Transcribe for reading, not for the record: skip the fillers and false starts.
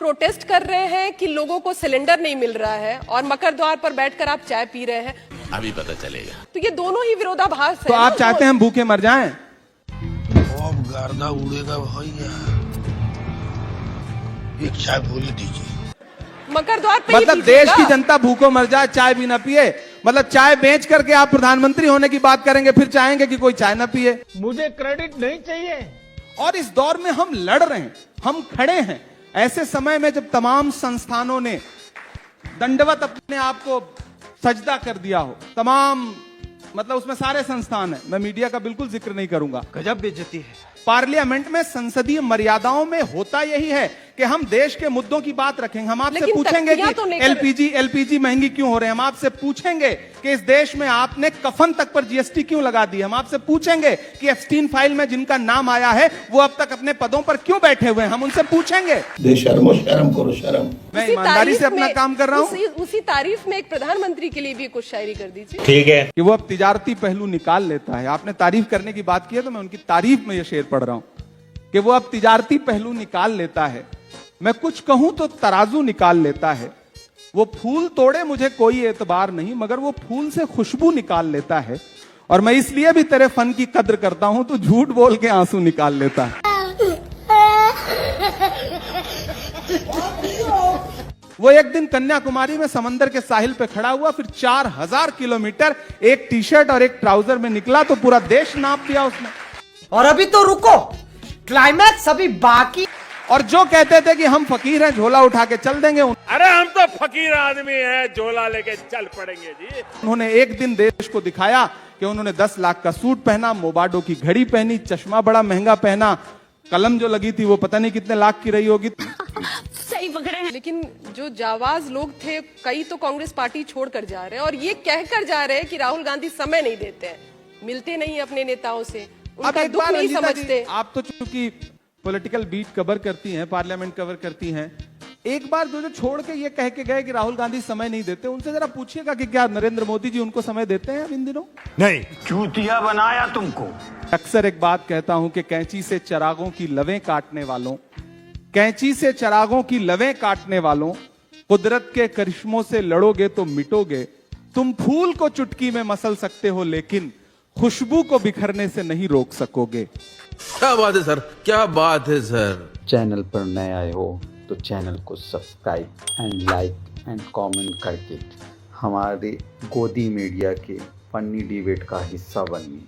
Protest कर रहे हैं कि लोगों को सिलेंडर नहीं मिल रहा है और मकर द्वार पर बैठकर आप चाय पी रहे हैं। अभी पता चलेगा। तो ये दोनों ही विरोधाभास तो है। आप चाहते हैं हम भूखे मर जाएं? अब गर्दा उड़ेगा भैया, एक चाय बोले दीजिए। मकर द्वार पे मतलब देश की जनता भूखों मर जाए, चाय भी ना पिए? मतलब चाय बेच करके आप प्रधानमंत्री होने की बात करेंगे, फिर चाहेंगे कि कोई चाय ना पिए? मुझे क्रेडिट नहीं चाहिए। और इस दौर में हम लड़ रहे हैं, हम खड़े हैं ऐसे समय में जब तमाम संस्थानों ने दंडवत अपने आप को सजदा कर दिया हो, तमाम मतलब उसमें सारे संस्थान हैं, मैं मीडिया का बिल्कुल जिक्र नहीं करूंगा। गजब बेइज्जती है। पार्लियामेंट में संसदीय मर्यादाओं में होता यही है कि हम देश के मुद्दों की बात रखेंगे। हम आपसे पूछेंगे कि तो एलपीजी महंगी क्यों हो रहे हैं। हम आपसे पूछेंगे कि इस देश में आपने कफन तक पर जीएसटी क्यों लगा दी। हम आपसे पूछेंगे कि एप्स्टीन फाइल में जिनका नाम आया है वो अब तक अपने पदों पर क्यों बैठे हुए हैं। हम उनसे पूछेंगे। बेशर्मो शर्म करो शर्म। मैं ईमानदारी से अपना काम कर रहा हूँ। उसी तारीफ में एक प्रधानमंत्री के लिए भी कुछ शायरी कर दीजिए। ठीक है कि वो अब तिजारती पहलू निकाल लेता है। आपने तारीफ करने की बात की है तो मैं उनकी तारीफ में ये शेर पढ़ रहा हूं कि वो अब तिजारती पहलू निकाल लेता है। मैं कुछ कहूं तो तराजू निकाल लेता है। वो फूल तोड़े मुझे कोई एतबार नहीं, मगर वो फूल से खुशबू निकाल लेता है। और मैं इसलिए भी तेरे फन की कद्र करता हूं, तो झूठ बोल के आंसू निकाल लेता है। वो एक दिन कन्याकुमारी में समंदर के साहिल पे खड़ा हुआ, फिर 4000 किलोमीटर एक टी शर्ट और एक ट्राउजर में निकला तो पूरा देश नाप दिया उसने। और अभी तो रुको, क्लाइमैक्स अभी बाकी। और जो कहते थे कि हम फकीर हैं, झोला उठा के चल देंगे, अरे हम तो फकीर आदमी हैं, झोला लेके चल पड़ेंगे जी। उन्होंने एक दिन देश को दिखाया कि उन्होंने 10 लाख का सूट पहना, मोबाडो की घड़ी पहनी, चश्मा बड़ा महंगा पहना, कलम जो लगी थी वो पता नहीं कितने लाख की रही होगी। सही पकड़े हैं। लेकिन जो जावाज लोग थे, कई तो कांग्रेस पार्टी छोड़कर जा रहे हैं और ये कहकर जा रहे हैं कि राहुल गांधी समय नहीं देते हैं, मिलते नहीं अपने नेताओं से, उनका दुख नहीं समझते। आप तो चूंकि पॉलिटिकल बीट कवर करती हैं, पार्लियामेंट कवर करती हैं, एक बार जो छोड़ के ये कह के गए कि राहुल गांधी समय नहीं देते, उनसे जरा पूछिएगा कि क्या नरेंद्र मोदी जी उनको समय देते हैं अब इन दिनों? नहीं। चूतिया बनाया तुमको। अक्सर एक बात कहता हूं कि कैंची से चिरागों की लवें काटने वालों, कैंची से चिरागों की लवें काटने वालों, कुदरत के करिश्मों से लड़ोगे तो मिटोगे। तुम फूल को चुटकी में मसल सकते हो, लेकिन खुशबू को बिखरने से नहीं रोक सकोगे। क्या बात है सर, क्या बात है सर। चैनल पर नए आए हो तो चैनल को subscribe and like and comment करके हमारे गोदी मीडिया के फनी डिबेट का हिस्सा बनिए।